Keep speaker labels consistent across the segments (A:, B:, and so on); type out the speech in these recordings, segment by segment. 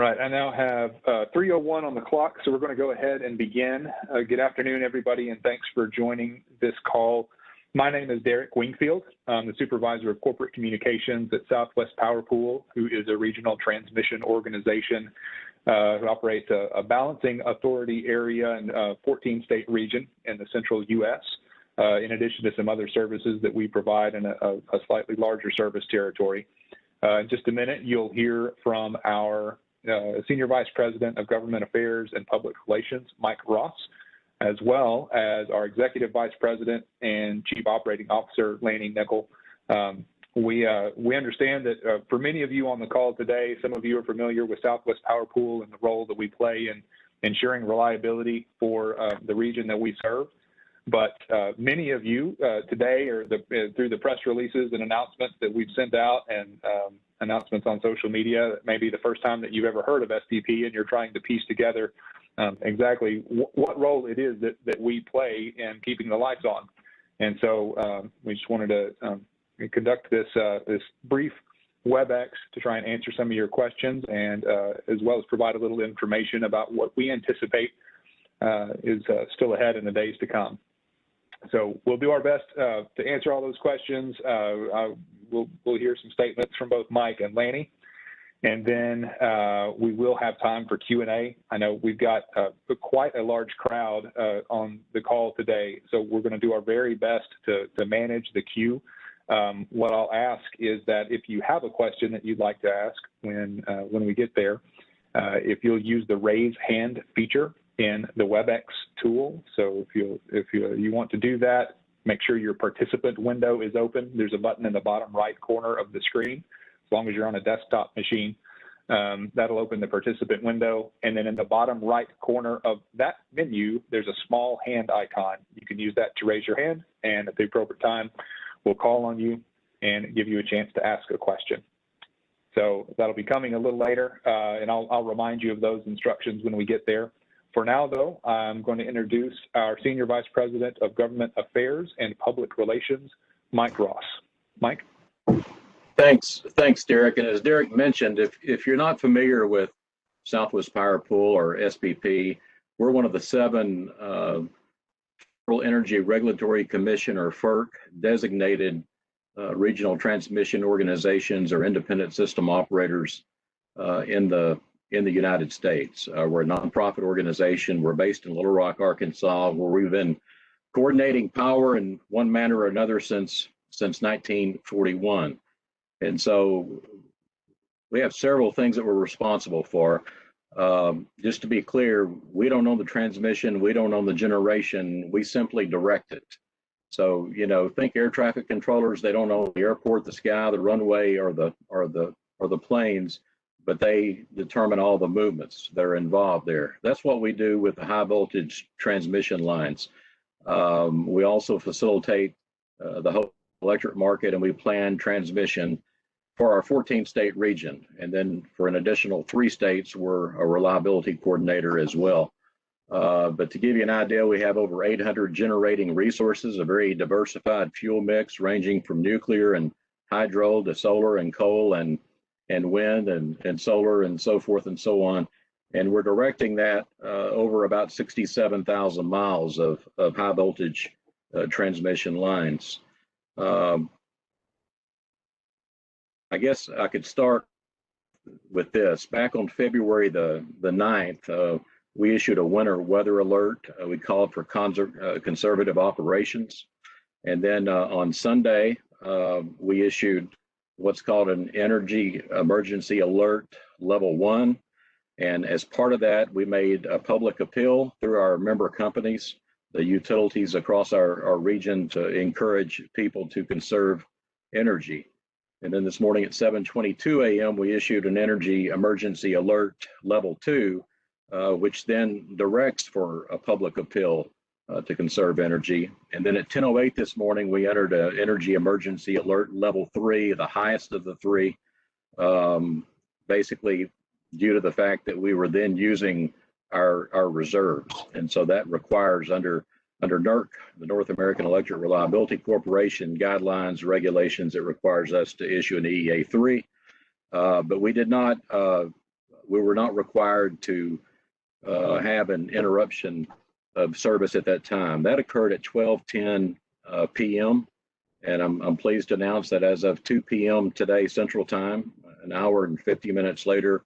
A: right, I now have 3:01 on the clock, so we're going to go ahead and begin. Good afternoon, everybody, and thanks for joining this call. My name is Derek Wingfield. I'm the Supervisor of Corporate Communications at Southwest Power Pool, who is a regional transmission organization who operates a balancing authority area in a 14-state region in the central U.S., in addition to some other services that we provide in a slightly larger service territory. In just a minute, you'll hear from our Senior Vice President of Government Affairs and Public Relations, Mike Ross, as well as our Executive Vice President and Chief Operating Officer, Lanny Nickel. We understand that for many of you on the call today, some of you are familiar with Southwest Power Pool and the role that we play in ensuring reliability for the region that we serve. But many of you today, or through the press releases and announcements that we've sent out and announcements on social media, it may be the first time that you've ever heard of SPP, and you're trying to piece together exactly what role it is that we play in keeping the lights on. And so we just wanted to conduct this brief WebEx to try and answer some of your questions, and as well as provide a little information about what we anticipate is still ahead in the days to come. So we'll do our best to answer all those questions. We'll hear some statements from both Mike and Lanny, and then we will have time for Q&A. I know we've got quite a large crowd on the call today, so we're going to do our very best to manage the queue. What I'll ask is that if you have a question that you'd like to ask when we get there, if you'll use the raise hand feature in the WebEx tool. So if you want to do that, make sure your participant window is open. There's a button in the bottom right corner of the screen. As long as you're on a desktop machine, that'll open the participant window. And then in the bottom right corner of that menu, there's a small hand icon. You can use that to raise your hand, and at the appropriate time, we'll call on you and give you a chance to ask a question. So that'll be coming a little later, and I'll remind you of those instructions when we get there. For now, though, I'm going to introduce our Senior Vice President of Government Affairs and Public Relations, Mike Ross. Mike?
B: Thanks, Derek. And as Derek mentioned, if you're not familiar with Southwest Power Pool or SPP, we're one of the 7 Federal Energy Regulatory Commission, or FERC, designated regional transmission organizations or independent system operators in the United States. We're a nonprofit organization. We're based in Little Rock, Arkansas, where we've been coordinating power in one manner or another since 1941. And so we have several things that we're responsible for. Just to be clear, we don't own the transmission, we don't own the generation, we simply direct it. So, think air traffic controllers, they don't own the airport, the sky, the runway, or the planes, but they determine all the movements that are involved there. That's what we do with the high voltage transmission lines. We also facilitate the whole electric market, and we plan transmission for our 14-state region. And then for an additional 3 states, we're a reliability coordinator as well. But to give you an idea, we have over 800 generating resources, a very diversified fuel mix ranging from nuclear and hydro to solar and coal and wind and solar and so forth and so on. And we're directing that over about 67,000 miles of high voltage transmission lines. I guess I could start with this. Back on February the 9th, we issued a winter weather alert. We called for conservative operations. And then on Sunday, we issued what's called an energy emergency alert level 1. And as part of that, we made a public appeal through our member companies, the utilities across our region, to encourage people to conserve energy. And then this morning at 7:22 a.m., we issued an energy emergency alert level 2, which then directs for a public appeal to conserve energy. And then at 10:08 this morning, we entered an energy emergency alert level 3, the highest of the 3, basically due to the fact that we were then using our reserves. And so that requires under NERC, the North American Electric Reliability Corporation guidelines, regulations, it requires us to issue an EEA3. But we did not we were not required to have an interruption of service at that time. That occurred at 12:10 p.m. And I'm pleased to announce that as of 2 p.m. today Central Time, an hour and 50 minutes later,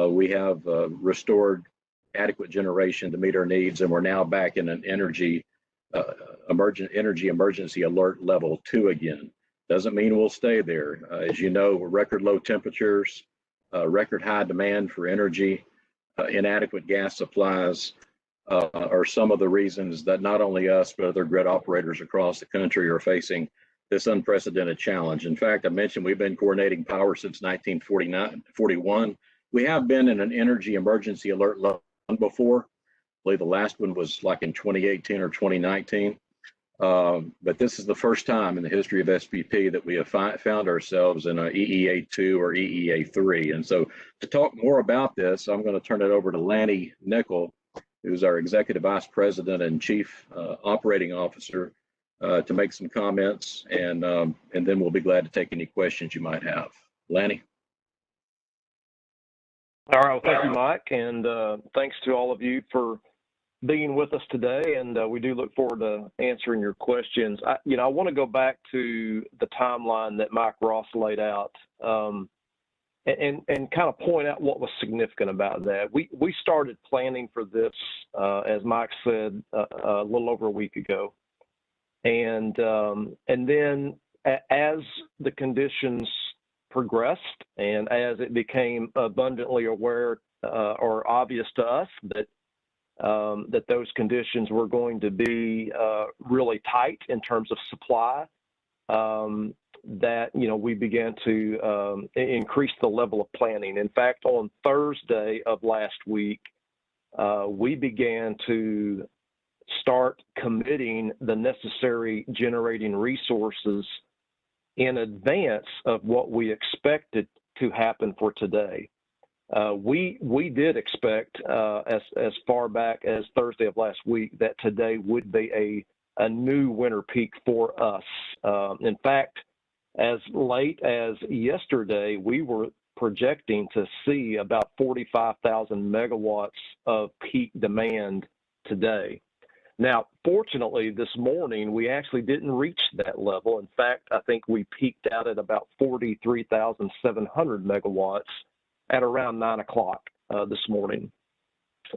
B: we have restored adequate generation to meet our needs, and we're now back in an energy emergency alert level 2 again. Doesn't mean we'll stay there. As you know, record low temperatures, record high demand for energy, inadequate gas supplies are some of the reasons that not only us, but other grid operators across the country are facing this unprecedented challenge. In fact, I mentioned we've been coordinating power since 1941. We have been in an energy emergency alert level before. I believe the last one was like in 2018 or 2019. But this is the first time in the history of SPP that we have found ourselves in a EEA2 or EEA3. And so to talk more about this, I'm going to turn it over to Lanny Nickel, who's our Executive Vice President and Chief Operating Officer, to make some comments, and then we'll be glad to take any questions you might have. Lanny?
C: All right, well, thank you, Mike, and thanks to all of you for being with us today, and we do look forward to answering your questions. I want to go back to the timeline that Mike Ross laid out, and kind of point out what was significant about that. We started planning for this, as Mike said, a little over a week ago, and then as the conditions progressed and as it became abundantly aware or obvious to us that those conditions were going to be really tight in terms of supply, that we began to increase the level of planning. In fact, on Thursday of last week, we began to start committing the necessary generating resources in advance of what we expected to happen for today. We did expect as far back as Thursday of last week that today would be a new winter peak for us. In fact, as late as yesterday, we were projecting to see about 45,000 megawatts of peak demand today. Now, fortunately, this morning, we actually didn't reach that level. In fact, I think we peaked out at about 43,700 megawatts at around 9 o'clock this morning.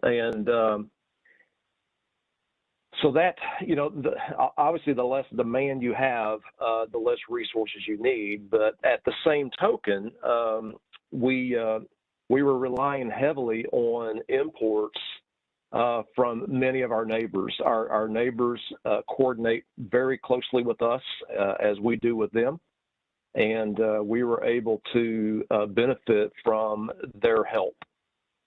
C: And so that, obviously the less demand you have, the less resources you need. But at the same token, we were relying heavily on imports from many of our neighbors. Our neighbors coordinate very closely with us as we do with them. And we were able to benefit from their help.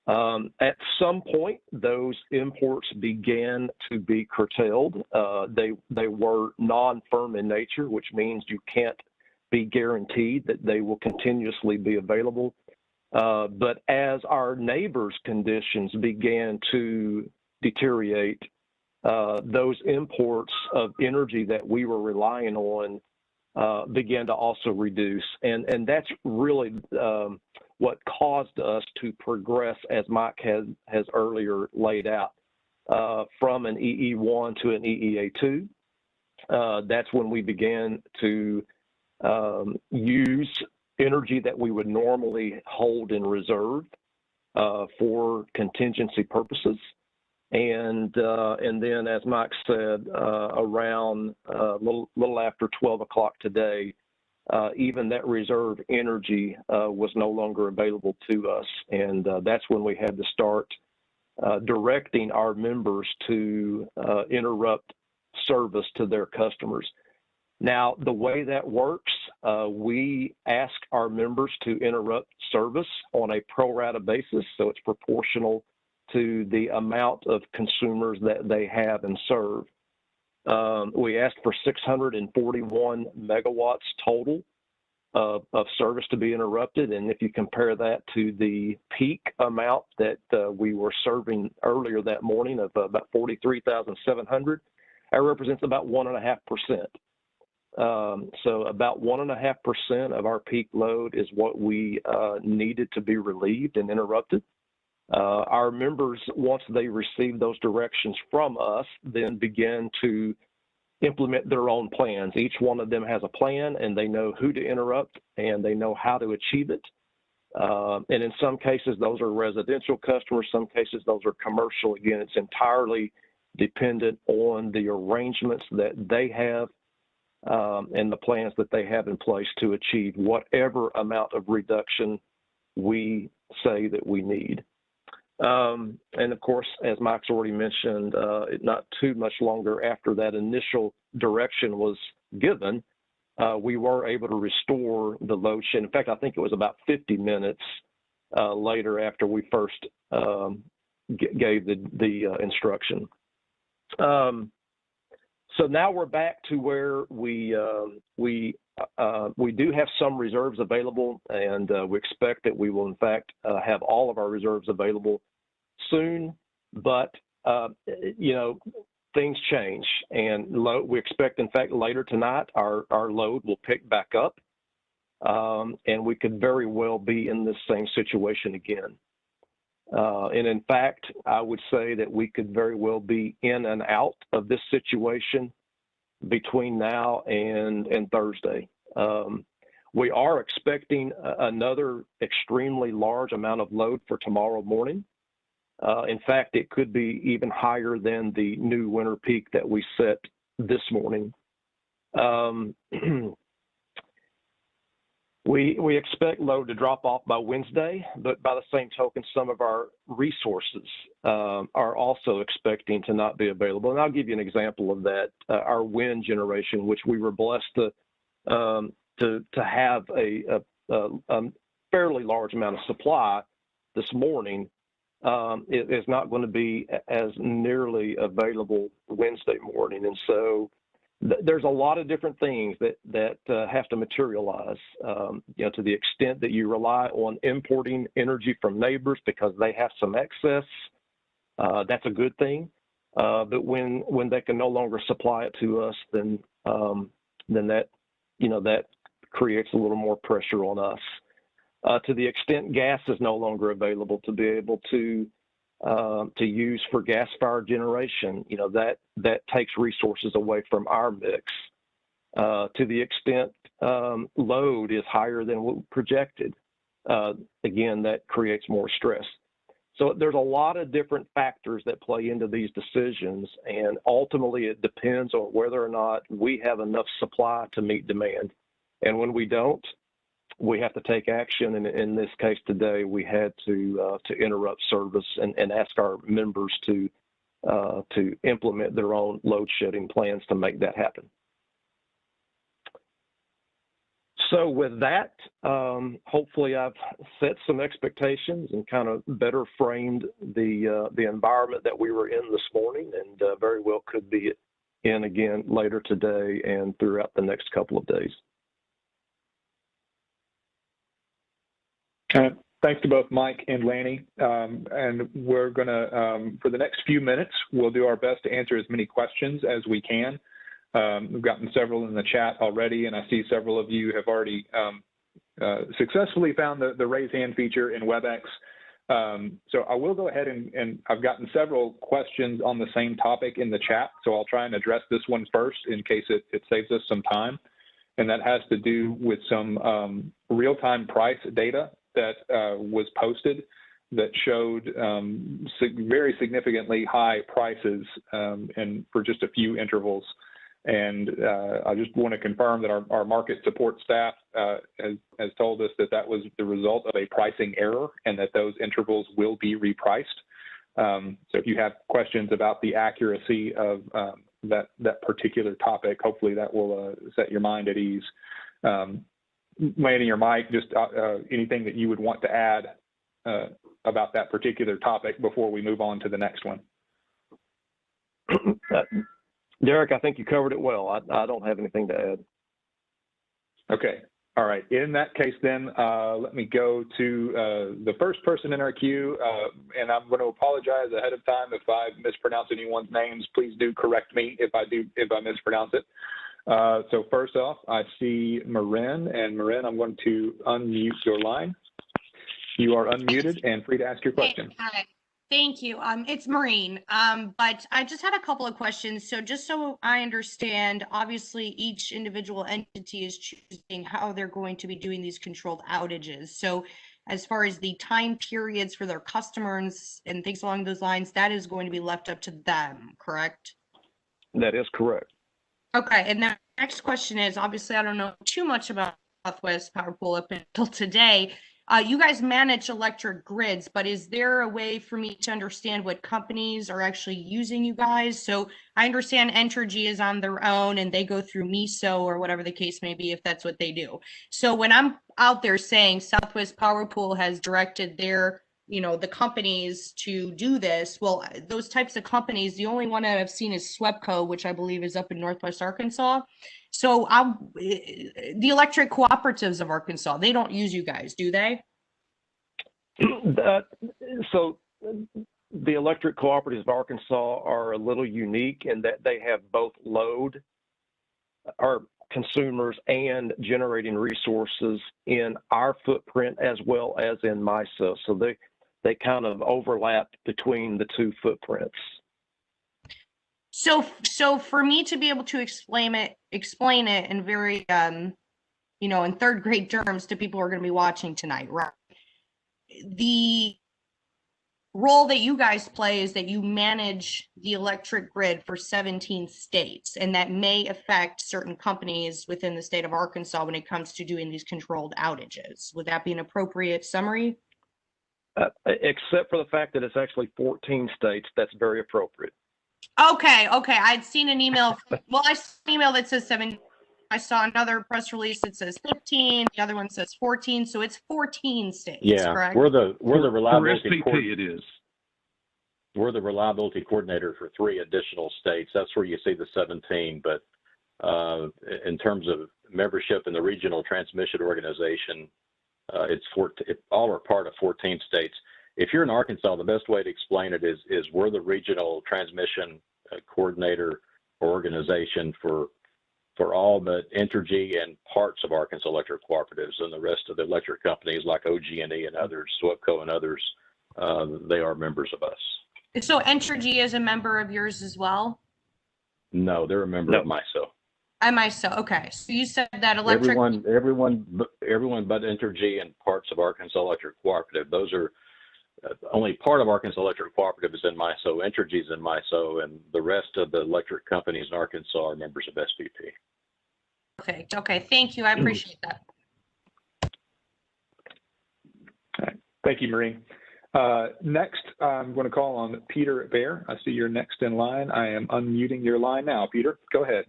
C: At some point, those imports began to be curtailed. They were non-firm in nature, which means you can't be guaranteed that they will continuously be available. But as our neighbors' conditions began to deteriorate, those imports of energy that we were relying on began to also reduce. And that's really what caused us to progress, as Mike has earlier laid out, from an EE1 to an EEA2. That's when we began to use energy that we would normally hold in reserve for contingency purposes. And then, as Mike said, around a little after 12 o'clock today, even that reserve energy was no longer available to us. And that's when we had to start directing our members to interrupt service to their customers. Now, the way that works, we ask our members to interrupt service on a pro rata basis, so it's proportional to the amount of consumers that they have and serve. We asked for 641 megawatts total of service to be interrupted, and if you compare that to the peak amount that we were serving earlier that morning of about 43,700, that represents about 1.5%. So about 1.5% of our peak load is what we needed to be relieved and interrupted. Our members, once they receive those directions from us, then begin to implement their own plans. Each one of them has a plan, and they know who to interrupt, and they know how to achieve it. And in some cases, those are residential customers. Some cases, those are commercial. Again, it's entirely dependent on the arrangements that they have and the plans that they have in place to achieve whatever amount of reduction we say that we need. And of course, as Mike's already mentioned, not too much longer after that initial direction was given, we were able to restore the load shed. In fact, I think it was about 50 minutes later after we first gave the instruction. So now we're back to where we do have some reserves available, and we expect that we will in fact have all of our reserves available soon. But you know, things change, and we expect, in fact, later tonight our load will pick back up, and we could very well be in this same situation again. And in fact, I would say that we could very well be in and out of this situation between now and Thursday. We are expecting another extremely large amount of load for tomorrow morning. In fact, it could be even higher than the new winter peak that we set this morning. We expect load to drop off by Wednesday, but by the same token, some of our resources are also expecting to not be available. And I'll give you an example of that. Our wind generation, which we were blessed to have a fairly large amount of supply this morning, is not going to be as nearly available Wednesday morning. And so there's a lot of different things that have to materialize. You know, to the extent that you rely on importing energy from neighbors because they have some excess, that's a good thing. But when they can no longer supply it to us, then that, you know, that creates a little more pressure on us. To the extent gas is no longer available to be able to use for gas-fired generation, you know, that takes resources away from our mix. To the extent load is higher than what we projected, again, that creates more stress. So there's a lot of different factors that play into these decisions, and ultimately it depends on whether or not we have enough supply to meet demand. And when we don't, we have to take action. And in this case today, we had to interrupt service and ask our members to implement their own load shedding plans to make that happen. So with that, hopefully I've set some expectations and kind of better framed the environment that we were in this morning, and very well could be in again later today and throughout the next couple of days.
A: Thanks to both Mike and Lanny. And we're going to, for the next few minutes, we'll do our best to answer as many questions as we can. We've gotten several in the chat already, and I see several of you have already successfully found the raise hand feature in WebEx. So I will go ahead and I've gotten several questions on the same topic in the chat, so I'll try and address this one first in case it saves us some time. And that has to do with some real-time price data that was posted that showed very significantly high prices and for just a few intervals. And I just want to confirm that our market support staff has told us that that was the result of a pricing error and that those intervals will be repriced. So if you have questions about the accuracy of that particular topic, hopefully that will set your mind at ease. Lanny or Mike, just anything that you would want to add about that particular topic before we move on to the next one?
C: Derek, I think you covered it well. I don't have anything to add.
A: Okay. All right. In that case, then, let me go to the first person in our queue, and I'm going to apologize ahead of time if I mispronounce anyone's names. Please do correct me if I mispronounce it. So first off, I see Marin, and Marin, I'm going to unmute your line. You are unmuted and free to ask your question.
D: Hi. Thank you. It's Maureen. But I just had a couple of questions. So just so I understand, obviously each individual entity is choosing how they're going to be doing these controlled outages. So as far as the time periods for their customers and things along those lines, that is going to be left up to them, correct?
C: That is correct.
D: Okay. And the next question is, obviously I don't know too much about Southwest Power Pool up until today. You guys manage electric grids, but is there a way for me to understand what companies are actually using you guys? So I understand Entergy is on their own and they go through MISO or whatever the case may be, if that's what they do. So when I'm out there saying Southwest Power Pool has directed their, the companies to do this, well, those types of companies, the only one that I've seen is SWEPCO, which I believe is up in Northwest Arkansas. So the electric cooperatives of Arkansas, they don't use you guys, do they?
C: So the electric cooperatives of Arkansas are a little unique in that they have both load or consumers and generating resources in our footprint as well as in MISO. So they kind of overlap between the two footprints.
D: So for me to be able to explain it in very, in third grade terms to people who are going to be watching tonight, right? The role that you guys play is that you manage the electric grid for 17 states, and that may affect certain companies within the state of Arkansas when it comes to doing these controlled outages. Would that be an appropriate summary?
C: Except for the fact that it's actually 14 states, that's very appropriate.
D: Okay. I'd seen an email. Well, I saw an email that says 7. I saw another press release that says 15. The other one says 14. So it's 14 states.
B: Yeah,
D: correct?
B: we're the reliability.
C: For SPP, it is.
B: We're the reliability coordinator for 3 additional states. That's where you see the 17. But in terms of membership in the regional transmission organization, all are part of 14 states. If you're in Arkansas, the best way to explain it is we're the regional transmission coordinator organization for all but Entergy and parts of Arkansas Electric Cooperatives, and the rest of the electric companies like OG&E and others, SWEPCO and others, they are members of us.
D: So Entergy is a member of yours as well?
B: No, they're a member of MISO.
D: MISO, okay. So you said that electric...
B: Everyone but Entergy and parts of Arkansas Electric Cooperative, those are only part of Arkansas Electric Cooperative is in MISO, Entergy is in MISO, and the rest of the electric companies in Arkansas are members of SPP.
D: Perfect. Okay, thank you. I appreciate that.
A: All right. Thank you, Maureen. Next, I'm going to call on Peter Bear. I see you're next in line. I am unmuting your line now. Peter, go ahead.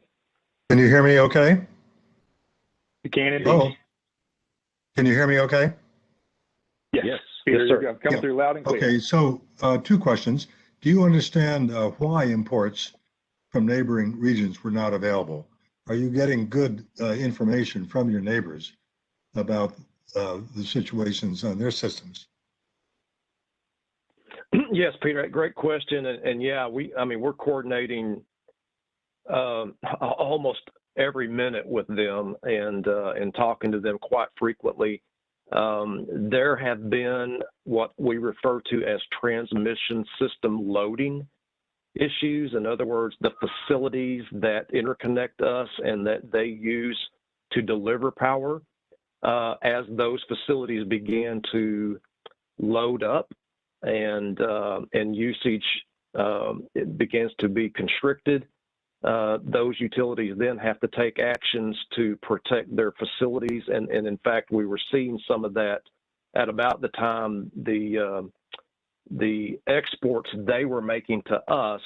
E: Can you hear me okay?
A: You can indeed.
E: Oh, can you hear me okay?
A: Yes. Peter,
C: yes, sir.
A: you're coming through loud and clear.
E: Okay, so 2 questions. Do you understand why imports from neighboring regions were not available? Are you getting good information from your neighbors about the situations on their systems?
C: Yes, Peter, great question. And yeah, we're coordinating almost every minute with them and talking to them quite frequently. There have been what we refer to as transmission system loading issues. In other words, the facilities that interconnect us and that they use to deliver power, as those facilities begin to load up and usage it begins to be constricted, those utilities then have to take actions to protect their facilities. And in fact, we were seeing some of that at about the time the exports they were making to us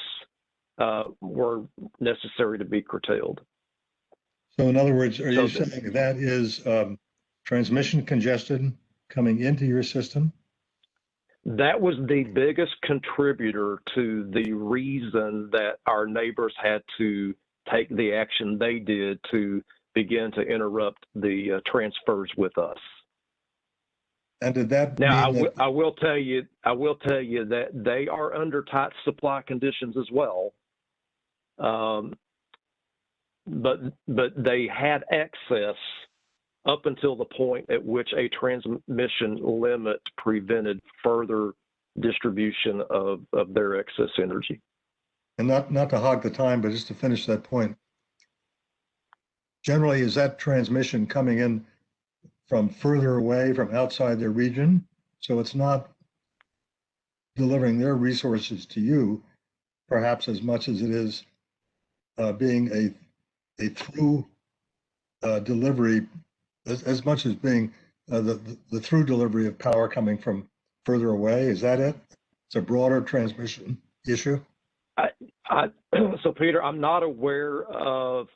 C: were necessary to be curtailed.
E: So in other words, are you saying that is transmission congestion coming into your system?
C: That was the biggest contributor to the reason that our neighbors had to take the action they did to begin to interrupt the transfers with us.
E: And did that
C: now?
E: mean
C: I will tell you that they are under tight supply conditions as well. they had access up until the point at which a transmission limit prevented further distribution of their excess energy.
E: And not to hog the time, but just to finish that point, generally, is that transmission coming in from further away, from outside their region? So it's not delivering their resources to you, perhaps as much as it is being a through delivery, as much as being the through delivery of power coming from further away. Is that it? It's a broader transmission issue?
C: So Peter, I'm not aware of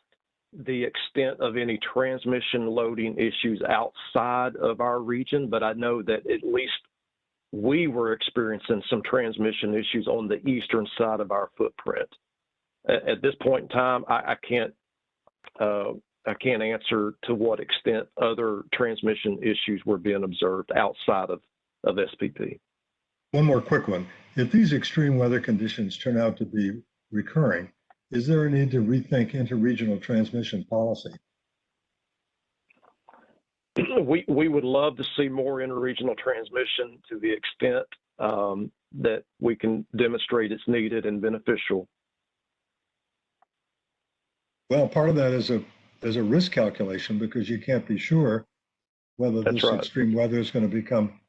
C: the extent of any transmission loading issues outside of our region, but I know that at least we were experiencing some transmission issues on the eastern side of our footprint. At this point in time, I can't answer to what extent other transmission issues were being observed outside of SPP.
E: One more quick one. If these extreme weather conditions turn out to be recurring, is there a need to rethink interregional transmission policy?
C: We would love to see more interregional transmission to the extent that we can demonstrate it's needed and beneficial.
E: Well, part of that is a risk calculation, because you can't be sure whether
C: That's
E: this
C: right.
E: extreme weather is going to become.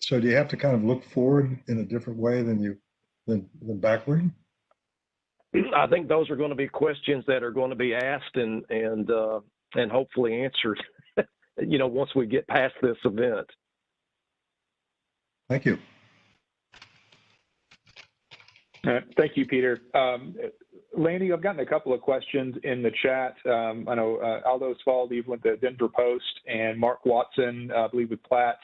E: So do you have to kind of look forward in a different way than backward?
C: I think those are going to be questions that are going to be asked and hopefully answered, once we get past this event.
E: Thank you.
A: Thank you, Peter. Landy, I've gotten a couple of questions in the chat. I know Aldo Svaldi with the Denver Post and Mark Watson, I believe with Platts.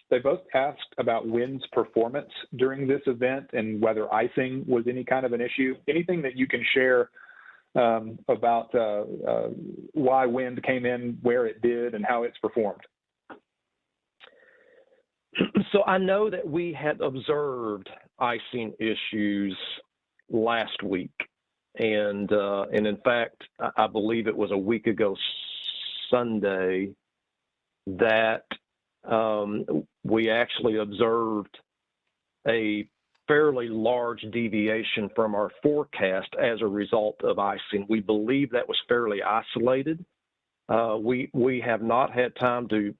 A: They both asked about wind's performance during this event and whether icing was any kind of an issue. Anything that you can share about why wind came in where it did and how it's performed?
C: So I know that we had observed icing issues last week, and in fact, I believe it was a week ago Sunday that we actually observed a fairly large deviation from our forecast as a result of icing. We believe that was fairly isolated. We have not had time to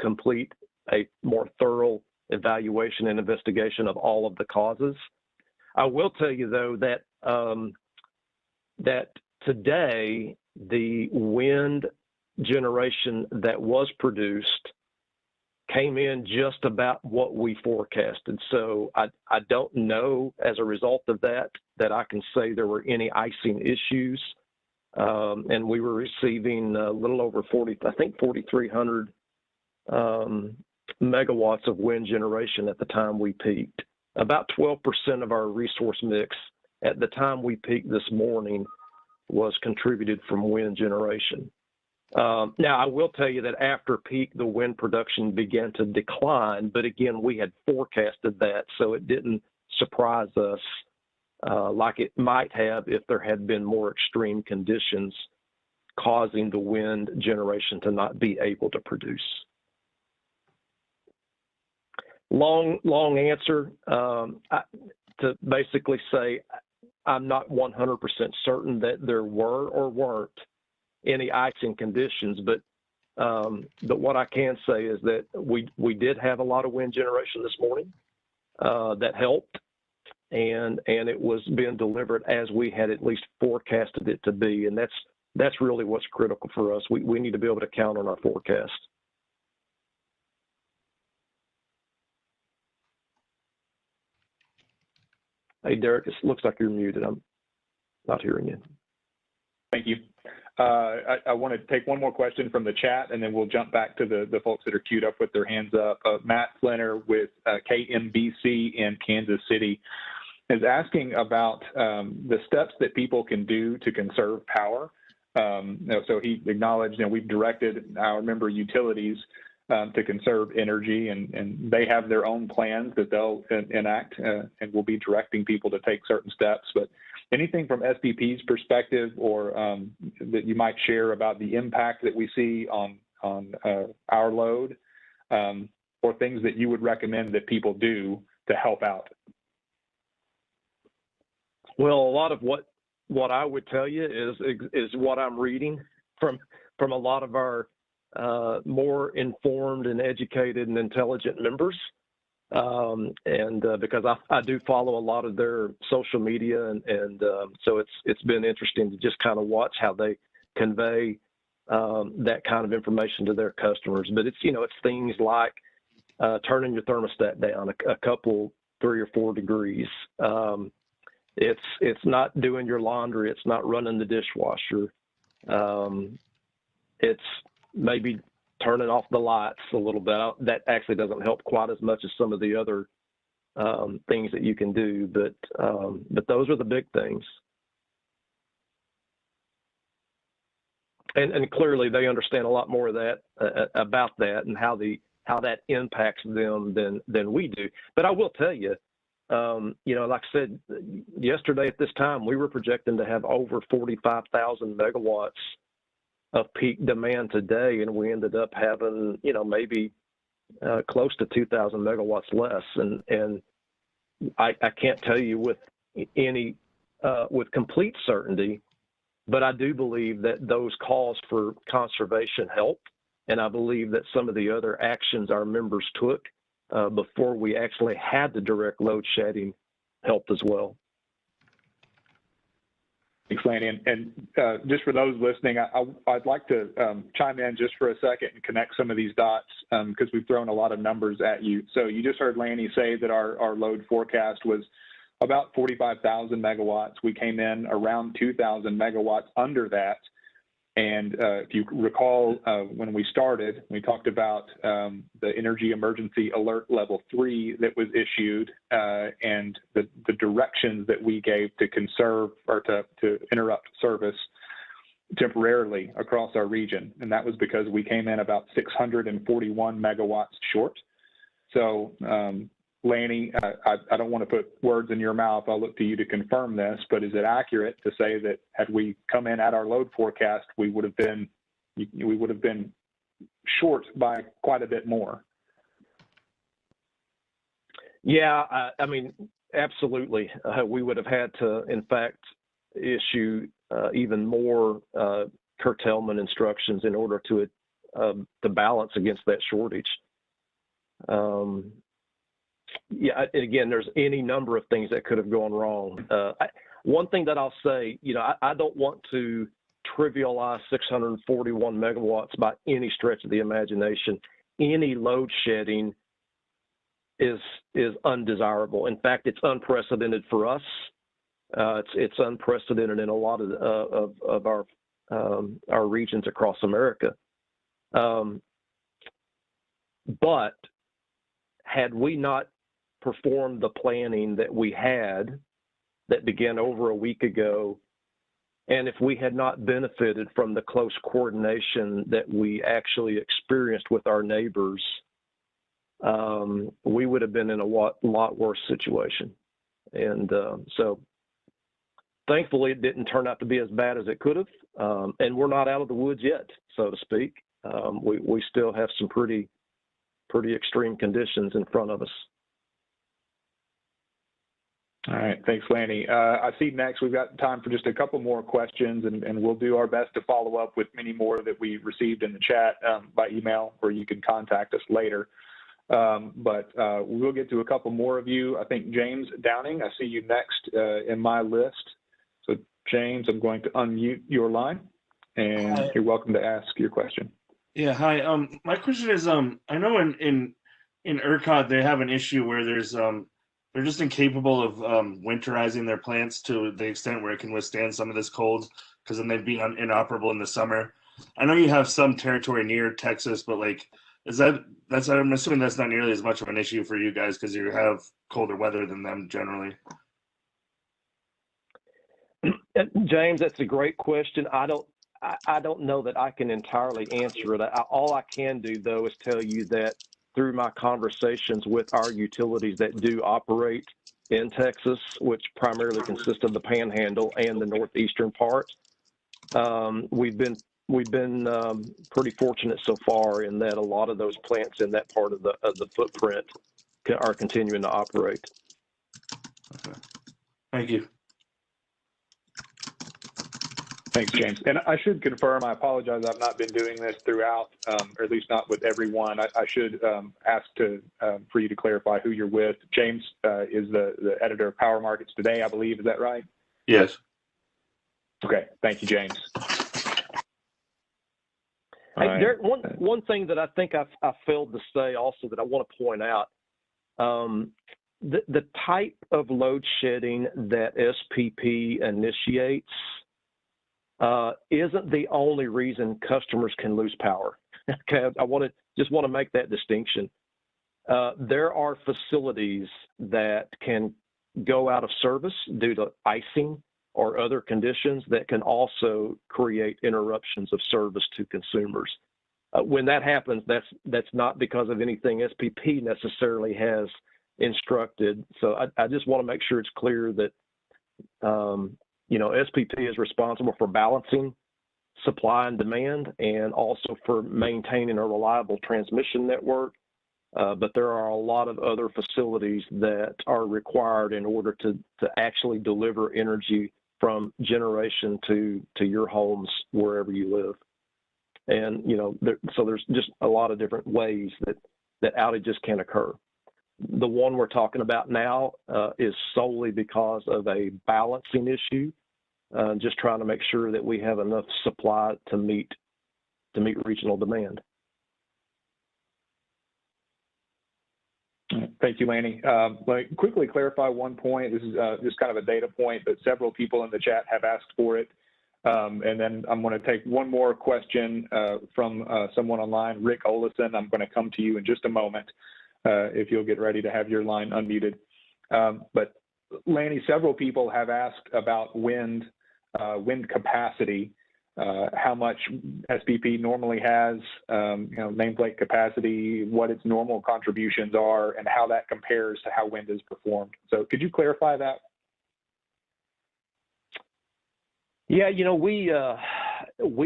C: complete a more thorough evaluation and investigation of all of the causes. I will tell you, though, that that today the wind generation that was produced came in just about what we forecasted. So I don't know, as a result of that I can say there were any icing issues. And we were receiving a little over 4,300 megawatts of wind generation at the time we peaked. About 12% of our resource mix at the time we peaked this morning was contributed from wind generation. Now, I will tell you that after peak, the wind production began to decline, but again, we had forecasted that, so it didn't surprise us like it might have if there had been more extreme conditions causing the wind generation to not be able to produce. Long answer to basically say I'm not 100% certain that there were or weren't any icing conditions, but what I can say is that we did have a lot of wind generation this morning that helped, and it was being delivered as we had at least forecasted it to be, and that's really what's critical for us. We need to be able to count on our forecast. Hey, Derek, it looks like you're muted. I'm not hearing you.
A: Thank you. I want to take one more question from the chat, and then we'll jump back to the folks that are queued up with their hands up. Matt Flinner with KMBC in Kansas City is asking about the steps that people can do to conserve power. So he acknowledged, we've directed our member utilities to conserve energy, and they have their own plans that they'll enact, and we'll be directing people to take certain steps. But anything from SPP's perspective or that you might share about the impact that we see on our load, or things that you would recommend that people do to help out?
C: Well, a lot of what I would tell you is what I'm reading from a lot of our more informed and educated and intelligent members. Because I do follow a lot of their social media, and so it's been interesting to just kind of watch how they convey that kind of information to their customers. But it's things like turning your thermostat down a couple, 3 or 4 degrees. It's not doing your laundry. It's not running the dishwasher. It's maybe turning off the lights a little bit. That actually doesn't help quite as much as some of the other things that you can do, but those are the big things. And clearly they understand a lot more of that about that and how that impacts them than we do. But I will tell you, like I said yesterday at this time, we were projecting to have over 45,000 megawatts of peak demand today, and we ended up having, maybe close to 2,000 megawatts less. And I can't tell you with complete certainty, but I do believe that those calls for conservation helped, and I believe that some of the other actions our members took before we actually had the direct load shedding helped as well.
A: Thanks, Lanny. And just for those listening, I'd like to chime in just for a second and connect some of these dots because we've thrown a lot of numbers at you. So you just heard Lanny say that our load forecast was about 45,000 megawatts. We came in around 2,000 megawatts under that. And if you recall, when we started, we talked about the Energy Emergency Alert Level 3 that was issued and the directions that we gave to conserve or to interrupt service temporarily across our region. And that was because we came in about 641 megawatts short. So, Lanny, I don't want to put words in your mouth. I'll look to you to confirm this, but is it accurate to say that had we come in at our load forecast, we would have been short by quite a bit more?
C: Yeah, I mean, absolutely. We would have had to, in fact, issue even more curtailment instructions in order to balance against that shortage. Yeah, again, there's any number of things that could have gone wrong. One thing that I'll say, I don't want to trivialize 641 megawatts by any stretch of the imagination. Any load shedding is undesirable. In fact, it's unprecedented for us. It's unprecedented in a lot of our regions across America. But had we not performed the planning that we had that began over a week ago, and if we had not benefited from the close coordination that we actually experienced with our neighbors, we would have been in a lot worse situation. And so thankfully it didn't turn out to be as bad as it could have. And we're not out of the woods yet, so to speak. We still have some pretty extreme conditions in front of us.
A: All right, thanks, Lanny. I see next we've got time for just a couple more questions, and we'll do our best to follow up with many more that we received in the chat by email, or you can contact us later. But we'll get to a couple more of you. I think James Downing, I see you next in my list. So James, I'm going to unmute your line, and you're welcome to ask your question.
F: Yeah, hi. My question is, I know in ERCOT they have an issue where they're just incapable of winterizing their plants to the extent where it can withstand some of this cold, because then they'd be inoperable in the summer. I know you have some territory near Texas, but I'm assuming that's not nearly as much of an issue for you guys because you have colder weather than them generally.
C: James, that's a great question. I don't know that I can entirely answer it. All I can do, though, is tell you that through my conversations with our utilities that do operate in Texas, which primarily consists of the Panhandle and the northeastern part. We've been pretty fortunate so far in that a lot of those plants in that part of the footprint are continuing to operate.
F: Okay. Thank you.
A: Thanks, James. And I should confirm, I apologize, I've not been doing this throughout, or at least not with everyone. I should ask for you to clarify who you're with. James is the editor of Power Markets Today, I believe. Is that right?
F: Yes.
A: Okay. Thank you, James.
C: Hey, Derek, one thing that I think I failed to say also that I want to point out, the type of load shedding that SPP initiates isn't the only reason customers can lose power. Okay, I just want to make that distinction. There are facilities that can go out of service due to icing or other conditions that can also create interruptions of service to consumers. When that happens, that's not because of anything SPP necessarily has instructed. So I just want to make sure it's clear that SPP is responsible for balancing supply and demand and also for maintaining a reliable transmission network. But there are a lot of other facilities that are required in order to actually deliver energy from generation to your homes wherever you live. And, so there's just a lot of different ways that outages can occur. The one we're talking about now is solely because of a balancing issue, just trying to make sure that we have enough supply to meet regional demand.
A: Thank you, Lanny. Let me quickly clarify one point. This is just kind of a data point, but several people in the chat have asked for it. And then I'm going to take one more question from someone online, Rick Olison. I'm going to come to you in just a moment if you'll get ready to have your line unmuted. But Lanny, several people have asked about wind capacity, how much SPP normally has, nameplate capacity, what its normal contributions are, and how that compares to how wind is performed. So could you clarify that?
C: Yeah, we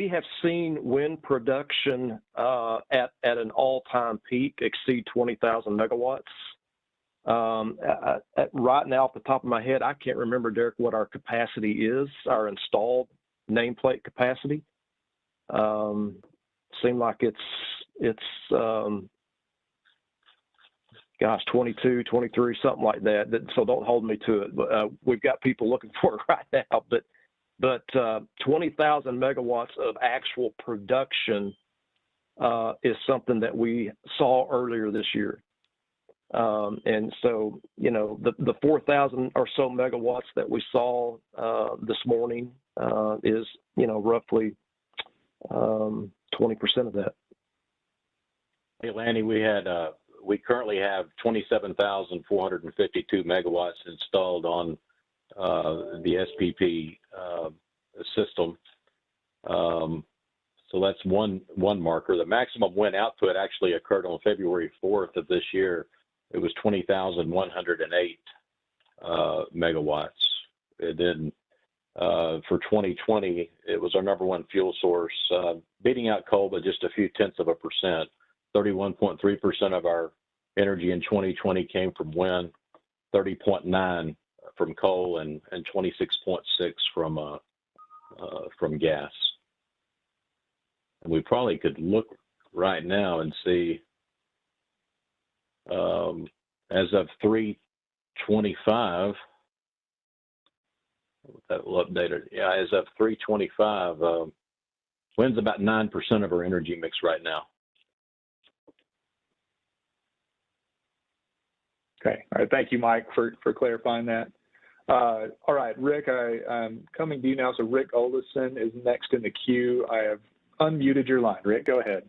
C: have seen wind production at an all-time peak exceed 20,000 megawatts. Right now, off the top of my head, I can't remember, Derek, what our capacity is, our installed nameplate capacity. Seemed like it's 22, 23, something like that. So don't hold me to it. But we've got people looking for it right now. But 20,000 megawatts of actual production is something that we saw earlier this year. And so, the 4,000 or so megawatts that we saw this morning is, roughly 20% of that.
B: Hey, Lanny, we currently have 27,452 megawatts installed on the SPP system. So that's one marker. The maximum wind output actually occurred on February 4th of this year. It was 20,108 megawatts. And then for 2020, it was our number one fuel source, beating out coal by just a few tenths of a percent. 31.3% of our energy in 2020 came from wind, 30.9 from coal, and 26.6 from gas. And we probably could look right now and see, as of 3/25, that will update it. Yeah, as of 3/25, wind's about 9% of our energy mix right now.
A: Okay. All right. Thank you, Mike, for clarifying that. All right, Rick, I'm coming to you now. So Rick Olison is next in the queue. I have unmuted your line. Rick, go ahead.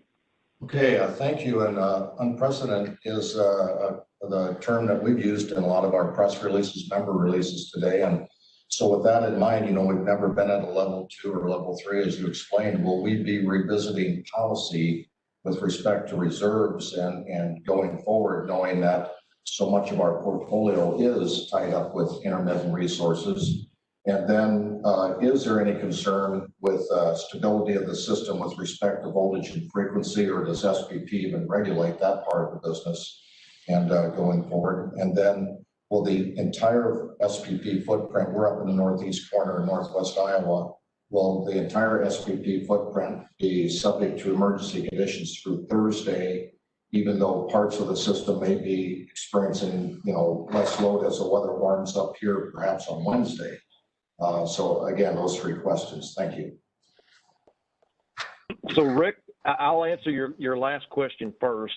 G: Okay, thank you. And unprecedented is the term that we've used in a lot of our press releases, member releases today. And so with that in mind, we've never been at a level 2 or level 3, as you explained. Will we be revisiting policy with respect to reserves and going forward, knowing that so much of our portfolio is tied up with intermittent resources. And then is there any concern with stability of the system with respect to voltage and frequency, or does SPP even regulate that part of the business and going forward? And then will the entire SPP footprint, we're up in the northeast corner of northwest Iowa, will the entire SPP footprint be subject to emergency conditions through Thursday, even though parts of the system may be experiencing, less load as the weather warms up here, perhaps on Wednesday? So again, those three questions. Thank you.
C: So Rick, I'll answer your last question first.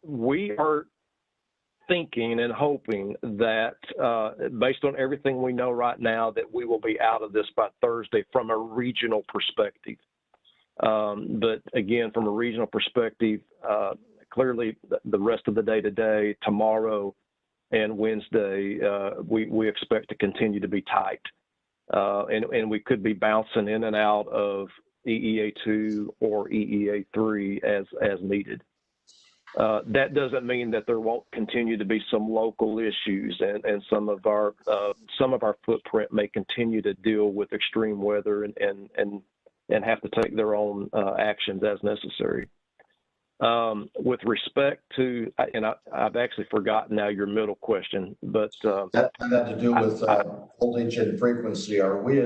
C: We are thinking and hoping that based on everything we know right now, that we will be out of this by Thursday from a regional perspective. But again, from a regional perspective, clearly the rest of the day today, tomorrow, and Wednesday, we expect to continue to be tight. And we could be bouncing in and out of EEA2 or EEA3 as needed. That doesn't mean that there won't continue to be some local issues, and some of our footprint may continue to deal with extreme weather and have to take their own actions as necessary. With respect to, and I've actually forgotten now your middle question, but
G: that had to do with voltage and frequency. Are we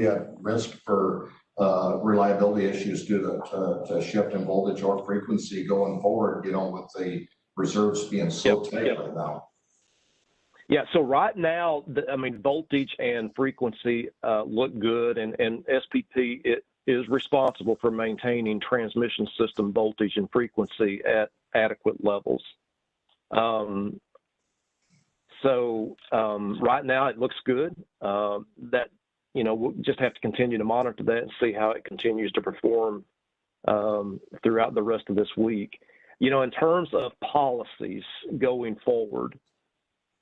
G: at risk for reliability issues due to shift in voltage or frequency going forward, with the reserves being so tight right now?
C: Yeah, so right now, voltage and frequency look good, and SPP is responsible for maintaining transmission system voltage and frequency at adequate levels. So right now it looks good. That we'll just have to continue to monitor that and see how it continues to perform throughout the rest of this week. In terms of policies going forward,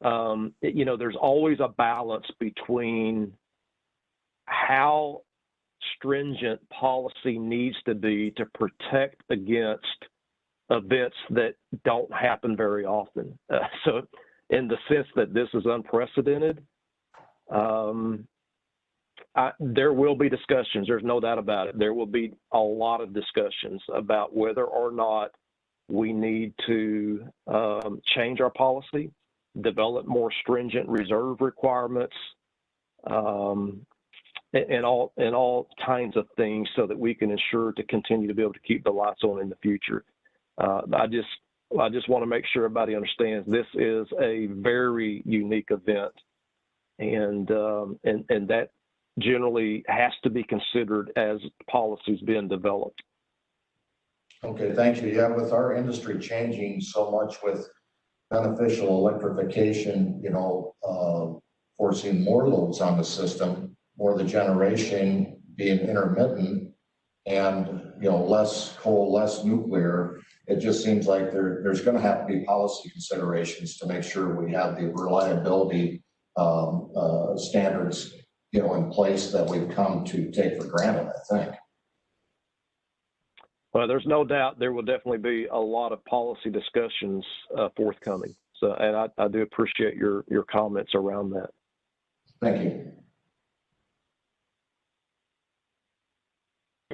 C: there's always a balance between how stringent policy needs to be to protect against events that don't happen very often. So in the sense that this is unprecedented, there will be discussions. There's no doubt about it. There will be a lot of discussions about whether or not we need to change our policy, develop more stringent reserve requirements, and all kinds of things, so that we can ensure to continue to be able to keep the lights on in the future. I just want to make sure everybody understands this is a very unique event, and that generally has to be considered as policies being developed.
G: Okay, thank you. Yeah, with our industry changing so much with beneficial electrification, forcing more loads on the system, more the generation being intermittent, and less coal, less nuclear, it just seems like there's going to have to be policy considerations to make sure we have the reliability standards in place that we've come to take for granted, I think.
C: Well, there's no doubt there will definitely be a lot of policy discussions forthcoming. So, and I do appreciate your comments around that.
G: Thank you.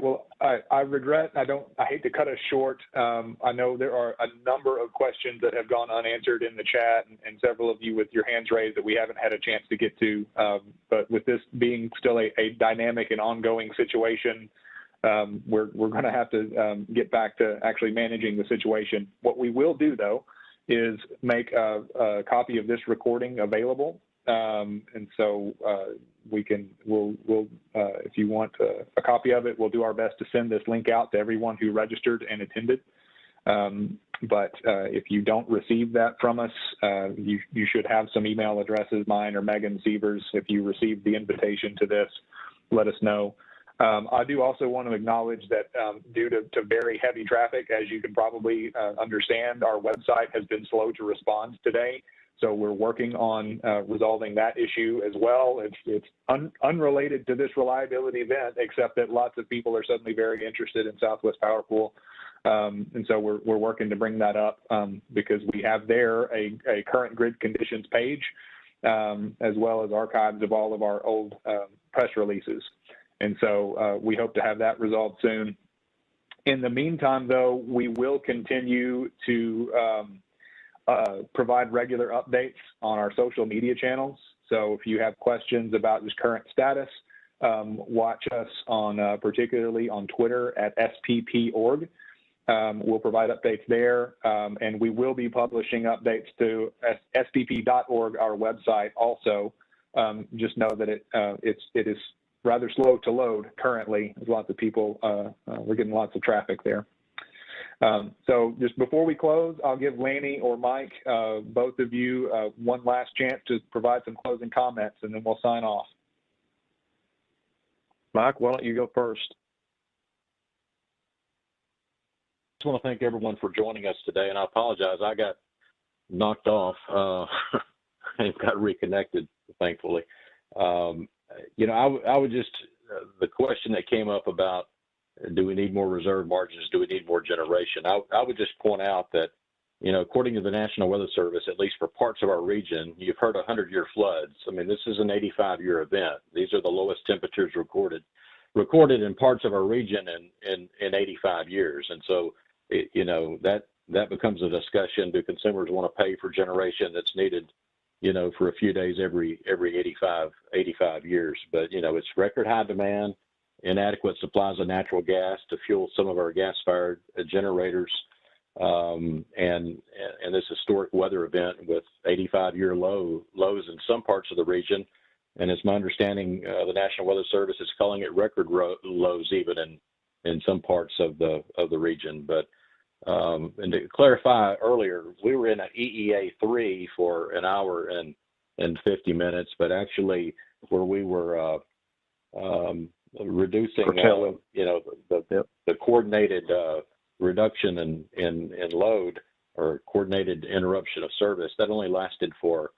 A: Well, I regret, I hate to cut us short. I know there are a number of questions that have gone unanswered in the chat, and several of you with your hands raised that we haven't had a chance to get to. But with this being still a dynamic and ongoing situation, we're going to have to get back to actually managing the situation. What we will do, though, is make a copy of this recording available. And so we'll if you want a copy of it, we'll do our best to send this link out to everyone who registered and attended. But if you don't receive that from us, you should have some email addresses, mine or Megan Sievers. If you received the invitation to this, let us know. I do also want to acknowledge that due to very heavy traffic, as you can probably understand, our website has been slow to respond today. So we're working on resolving that issue as well. It's unrelated to this reliability event, except that lots of people are suddenly very interested in Southwest Power Pool. And so we're working to bring that up because we have there a current grid conditions page, as well as archives of all of our old press releases. And so we hope to have that resolved soon. In the meantime, though, we will continue to provide regular updates on our social media channels. So if you have questions about this current status, watch us on particularly on Twitter at SPP.org. We'll provide updates there, and we will be publishing updates to SPP.org, our website also. Just know that it is rather slow to load currently. There's lots of people, we're getting lots of traffic there. So just before we close, I'll give Lanny or Mike, both of you, one last chance to provide some closing comments, and then we'll sign off.
C: Mike, why don't you go first?
B: I just want to thank everyone for joining us today, and I apologize. I got knocked off and got reconnected, thankfully. You know, I would just, the question that came up about, do we need more reserve margins? Do we need more generation? I would just point out that, you know, according to the National Weather Service, at least for parts of our region, you've heard 100-year floods. I mean, this is an 85-year event. These are the lowest temperatures recorded in parts of our region in 85 years. And so, you know, that becomes a discussion. Do consumers want to pay for generation that's needed, you know, for a few days every 85 years? But, you know, it's record high demand, inadequate supplies of natural gas to fuel some of our gas-fired generators, and this historic weather event with 85-year lows in some parts of the region. And it's my understanding the National Weather Service is calling it record lows even in some parts of the region. But and to clarify earlier, we were in an EEA 3 for an hour and 50 minutes, but actually where we were reducing, you know, the coordinated reduction in load or coordinated interruption of service, that only lasted for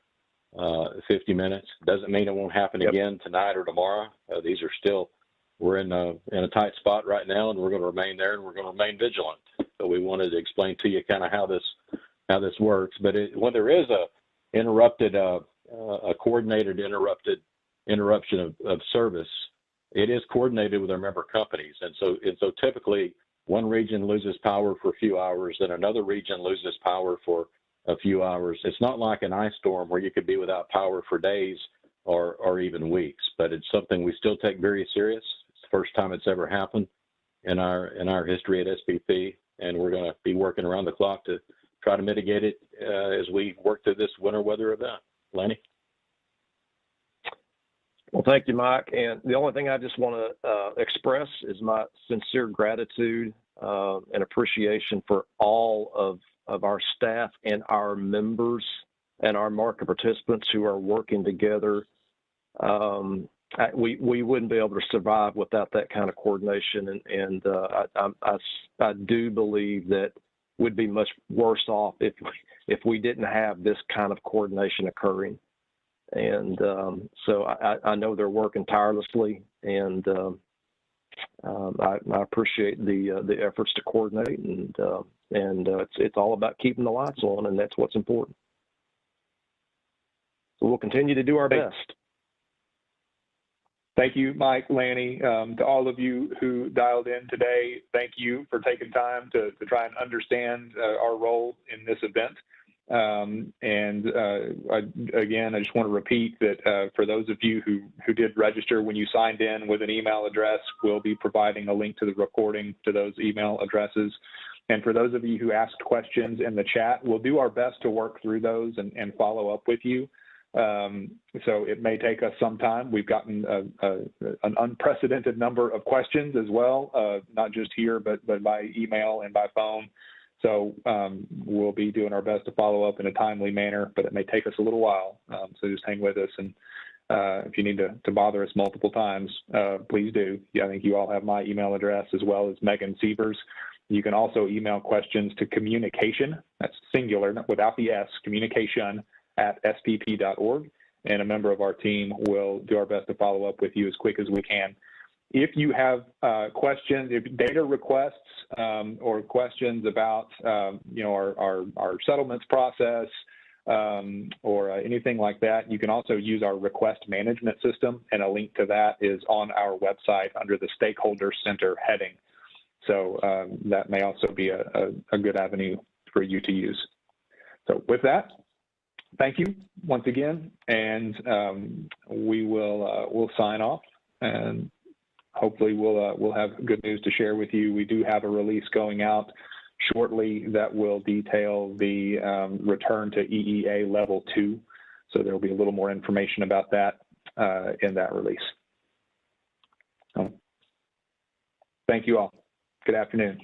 B: 50 minutes. Doesn't mean it won't happen again tonight or tomorrow. These are still, we're in a tight spot right now, and we're going to remain there, and we're going to remain vigilant. So we wanted to explain to you kind of how this works. But when there is a coordinated interruption of service, it is coordinated with our member companies. And so typically one region loses power for a few hours, then another region loses power for a few hours. It's not like an ice storm where you could be without power for days or even weeks, but it's something we still take very serious. It's the first time it's ever happened in our history at SPP, and we're going to be working around the clock to try to mitigate it as we work through this winter weather event. Lanny?
C: Well, thank you, Mike. And the only thing I just want to express is my sincere gratitude and appreciation for all of our staff and our members and our market participants who are working together. We wouldn't be able to survive without that kind of coordination. And I do believe that we'd be much worse off if we didn't have this kind of coordination occurring. And so I know they're working tirelessly, and I appreciate the efforts to coordinate, and it's all about keeping the lights on, and that's what's important. So we'll continue to do our best.
A: Thank you, Mike, Lanny. To all of you who dialed in today, thank you for taking time to try and understand our role in this event. Again, I just want to repeat that for those of you who did register when you signed in with an email address, we'll be providing a link to the recording to those email addresses. And for those of you who asked questions in the chat, we'll do our best to work through those and follow up with you. So it may take us some time. We've gotten an unprecedented number of questions as well, not just here, but by email and by phone. So we'll be doing our best to follow up in a timely manner, but it may take us a little while. So just hang with us. And if you need to bother us multiple times, please do. Yeah, I think you all have my email address as well as Megan Sievers. You can also email questions to communication, that's singular, without the S, communication@spp.org. And a member of our team will do our best to follow up with you as quick as we can. If you have questions, if data requests or questions about our settlements process or anything like that, you can also use our request management system, and a link to that is on our website under the Stakeholder Center heading. So that may also be a good avenue for you to use. So with that, thank you once again, and we'll sign off, and hopefully we'll have good news to share with you. We do have a release going out shortly that will detail the return to EEA level 2. So there'll be a little more information about that in that release. So, thank you all. Good afternoon.